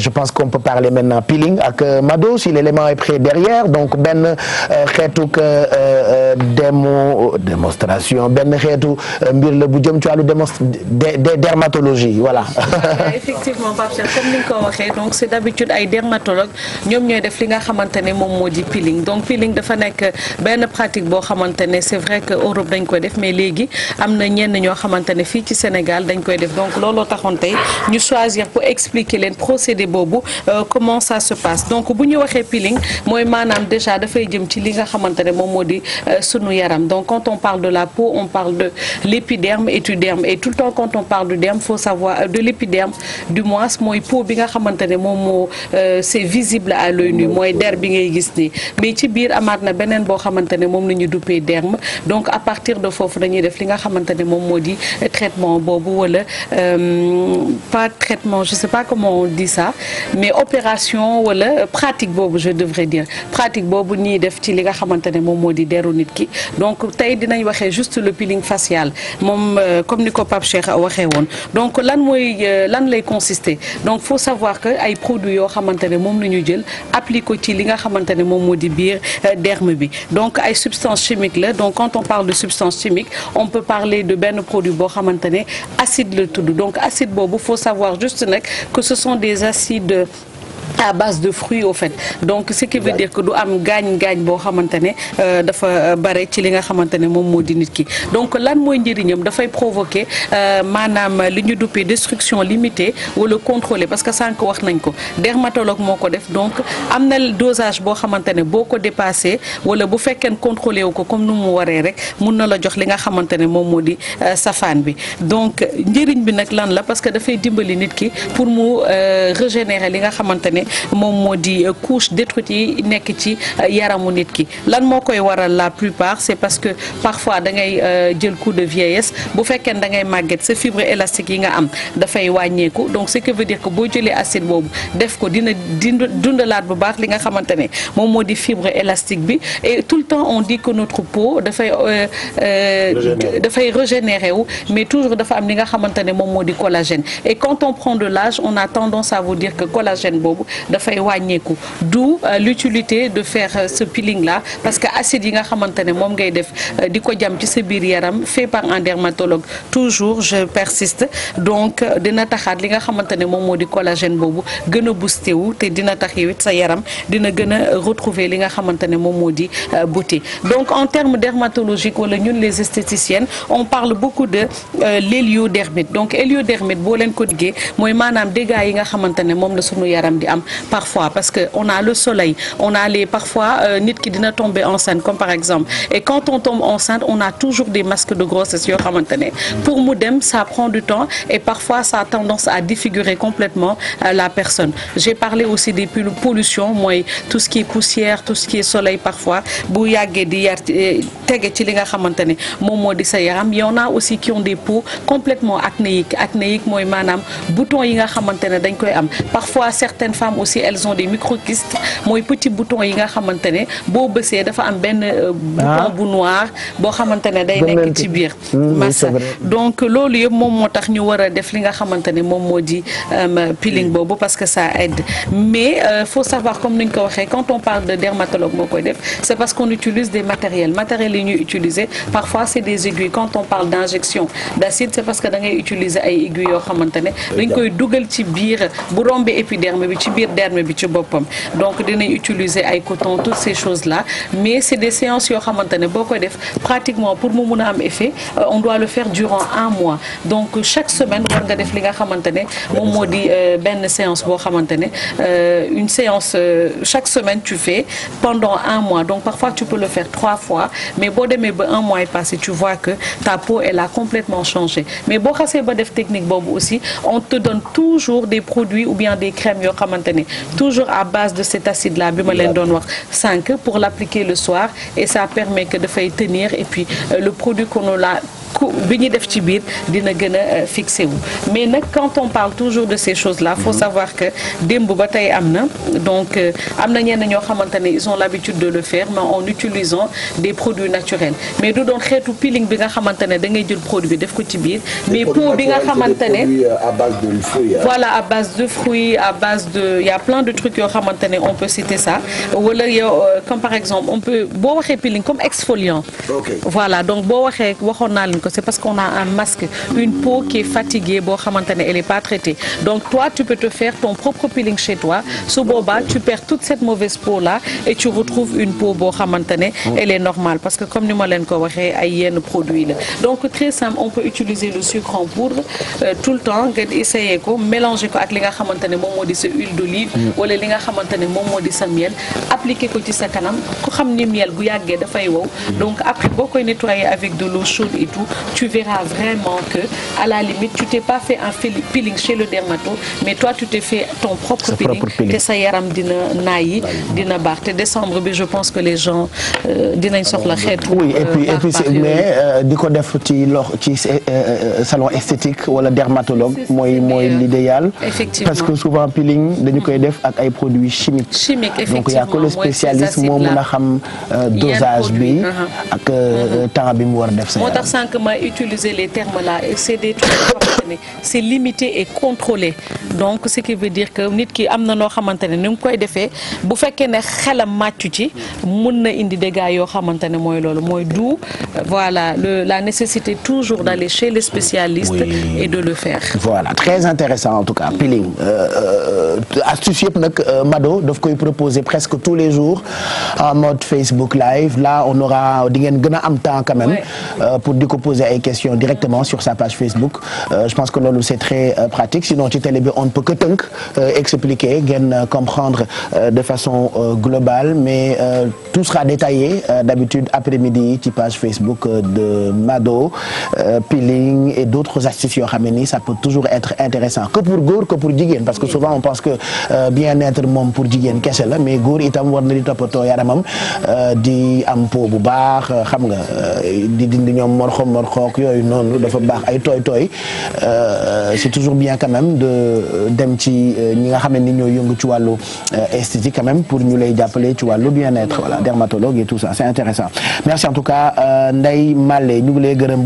je pense qu'on peut parler maintenant peeling ak Mado si l'élément est prêt derrière donc benn xeetuk démonstration benn xeetu mbir la bu jëm ci wàllu dermatologie voilà. effectivement Pape Cheikh comme ni nga ko waxee donc c'est d'habitude ay dermatologue ñoom ñooy def li nga xamante ne moom moo di peeling donc peeling dafa nekk benn pratique boo xamante ne c'est vrai que Europe dañ koy def mais léegi am na ñenn ñoo xamante ne fii ci Sénégal dañ koy def donc looloo taxoon tey ñu choisir pour expliquer leen procédé boobu comment ça se passe donc bu ñu waxee peeling mooy maanaam déjà dafay jëm ci li nga xamante ne moom moo di sunu yaram donc quand on parle de la peau on parle de l'épiderme et du derme et tout le temps quand on parle du derme faut savoir de l'épiderme du moins mooy peau bi nga xamante ne moom moo c'est visible à l'œil nu mooy der bi ngay gis nii mais ci biir amaat na beneen boo xamante ne moom la ñu duppee derme donc à partir de foofu dañuy def li nga xamante ne moom moo di traitement boobu wala pas traitement je sais pas comment on dit ça mais opération wala pratique boobu je devrais dire pratique boobu ñuy def ci li nga xamante ne moom moo di deru nit ki donc tey dinañ waxee juste le peeling facial moom comme ni ko Pape Cheikh waxee woon donc lan lay consister donc faut savoir que ay produits yoo xamante ne moom la ñu jël appliqué ko ci li nga xamante ne moom moo di biir derme bi donc ay substances chimiques la donc quand on parle de substance chimique on peut parler de benn produit boo xamante ne acide la tudd donc acide boobu faut savoir juste nag que ce sont des acides à base de fruits au fait donc ce qui veut dire que du am gaañ boo xamante ne dafa bare ci li nga xamante ne moom moo di nit ki donc lan mooy njëriñam dafay provoquer maanaam li ñu duppee destruction limitée wala contrôlée parce que sànq wax nañ ko dermatologue moo ko def donc am na dosage boo xamante ne boo ko dépassé wala bu fekkee contrôlé wu ko comme nu mu waree rek mun na la jox li nga xamante ne moom moo di safaan bi donc njëriñ bi nag lan la parce que dafay dimbali nit ki pour mu régénérer li nga xamante ne moom moo di couche détruite yi nekk ci yaramu nit ki lan moo koy waral la plupart c'est parce que parfois da ngay jël coup de vieillesse bu fekkee da ngay màgget sa fibre élastique yi nga am dafay wàññeeku donc ce qui veut dire que boo jëlee acide boobu def ko dina dundalaat bu baax li nga xamante ne moom moo di fibre élastique bi et tout le temps on dit que notre peau dafay régénérer wu mais toujours dafa am li nga xamante ne moom moo di collagène et quand on prend de l'âge on a tendance à vous dire que collagène boobu dafay wàññeeku d'où l'utilité de faire ce peeling là parce que acide yi nga xamante ne moom ngay def di ko jam ci sa biir yaram fait par un dermatologue toujours je persiste donc dina taxaat li nga xamante ne moom moo di collagène boobu gën a boosté wu te dina tax yow it sa yaram dina gën a retrouver li nga xamante ne moom moo di beauté donc en termes dermatologiques wala ñun les esthéticiennes on parle beaucoup de l'héliodermite donc héliodermite boo leen ko diggee mooy maanaam dégâts yi nga xamante ne moom la sunu yaram di am parfois parce que on a le soleil on a les parfois nit ki dina tomber enceinte comme par exemple et quand on tombe enceinte on a toujours des masques de grossesse yoo xamante ne pour mu dem ça prend du temps et parfois ça a tendance à défigurer complètement la personne j'ai parlé aussi des pollutions mooy tout ce qui est poussière tout ce qui est soleil parfois bu yàggee di yar tege ci li nga xamante ne moom moo di sa yaram y en a aussi qui ont des peaux complètement acnéiques mooy maanaam boutons yi nga xamante ne dañ koy am parfois certaines femmes aussi elles ont des microkystes mooy petits boutons yi nga xamante ne boo bësee dafa am benn bouton bu noir boo xamante ne day nekk ci biir massa donc loolu yëpp moom moo tax ñu war a def li nga xamante ne moom moo di peeling boobu parce que ça aide mais faut savoir comme ni ñu ko waxee quand on parle de dermatologue moo koy def c'est parce qu'on utilise des matériels yi ñuy utiliser parfois c'est des aiguilles quand on parle d'injection d'acide c'est parce que da ngay utiliser ay aiguilles yoo xamante ne dañ koy dugal ci biir bu rombee épiderme bi ci biir derme bi ci boppam donc dinañ utiliser ay coton toutes ces choses là mais c'est des séances yoo xamante ne boo koy def pratiquement pour mu mun a am effet on doit le faire durant un mois donc chaque semaine war nga def li nga xamante ne moom moo di benn séance boo xamante ne une séance chaque semaine tu fais pendant un mois donc parfois tu peux le faire 3 fois mais boo demee ba un mois est passé tu vois que ta peau elle a complètement changé mais boo xasee ba def technique boobu aussi on te donne toujours des produits ou bien des crèmes yoo xamante ne toujours à base de cet acide là bi ma leen doon wax 5 pour l'appliquer le soir et ça permet que dafay tenir et puis le produit bi ñu def ci biir dina gën a fixé wu mais nag quand on parle toujours de ces choses là faut savoir que démb ba tey am na donc am na ñenn ñoo xamante ne ils ont l'habitude de le faire mais en utilisant des produits naturels mais du doon xeetu peeling bi nga xamante ne da ngay jël produit bi def ko ci biir mais pot bi nga xamante ne à base de fruits voilà à base de fruits à base de il y a plein de trucs yoo xamante ne on peut citer ça wala yow comme par exemple on peut boo waxee peeling comme exfoliant voilà donc boo waxoon naa leen ko c'est parce qu'on a un masque une peau qui est fatiguée boo xamante ne elle est pas traitée donc toi tu peux te faire ton propre peeling chez toi su boobaa tu perds toute cette mauvaise peau là et tu retrouves une peau boo xamante ne elle est normale parce que comme ni ma leen ko waxee ay yenn produits la donc très simple on peut utiliser le sucre en poudre tout le temps nga essayer ko mélanger ko ak li nga xamante ne moom moo di sa huile d'olive wala li nga xamante ne moom moo di sa miel appliquer ko ci sa kanam ku xam ni miel bu yàggee dafay wow donc après boo koy nettoyer avec de l'eau chaude et tout tu verras vraiment que à la limite tu t'es pas fait un peeling chez le dermato mais toi tu t'es fait ton propre peeling te sa yaram dina naayi dina baax te décembre bi je pense que les gens dinañ soxla xeetu oui et puis mais di ko def ci salon esthétique wala dermatologue mooy l'idéal parce que souvent peeling dañu koy def ak ay produits chimiques donc il y a que le spécialiste moo mën a xam dosage bi ak temps bi mu war def sa moo tax sànq ma utiliser les termes là et c'est des trucs yoo xamante ne c'est limité et contrôlé donc ce qui veut dire que nit ki am na noo xamante ne ni mu koy defee bu fekkee ne xelam màccu ci mun na indi dégâts yoo xamante ne mooy loolu mooy d'où voilà la nécessité toujours d'aller chez les spécialistes et de le faire. Voilà très intéressant en tout cas peeling astuce yëpp nag Mado daf koy proposer presque tous les jours en mode Facebook live là on aura di ngeen gën a am temps quand même pour di ko poser ay questions directement sur sa page Facebook je pense que loolu c'est très pratique sinon ci télé bi on ne peut que tënk expliquer ngeen comprendre de façon globale mais tout sera détaillé d'habitude après-midi ci page Facebook de Mado peeling et d'autres astuces yoo xam ne ni ça peut toujours être intéressant que pour góor que pour jigéen parce que souvent on pense que bien-être moom pour jigéen kese la mais góor itam war na di toppatoo yaramam di am peau bu baax xam nga di dindi ñoom morxook yooyu noonu dafa baax ay tooy c'est toujours bien quand même de dem ci ñi nga xam ne ni ñoo yëngu ci wàllu esthétique quand même pour ñu lay jàppale ci wàllu bien-être voilà dermatologue et tout ça c'est intéressant merci en tout cas Ndeye Malé ñu ngi lay gërëm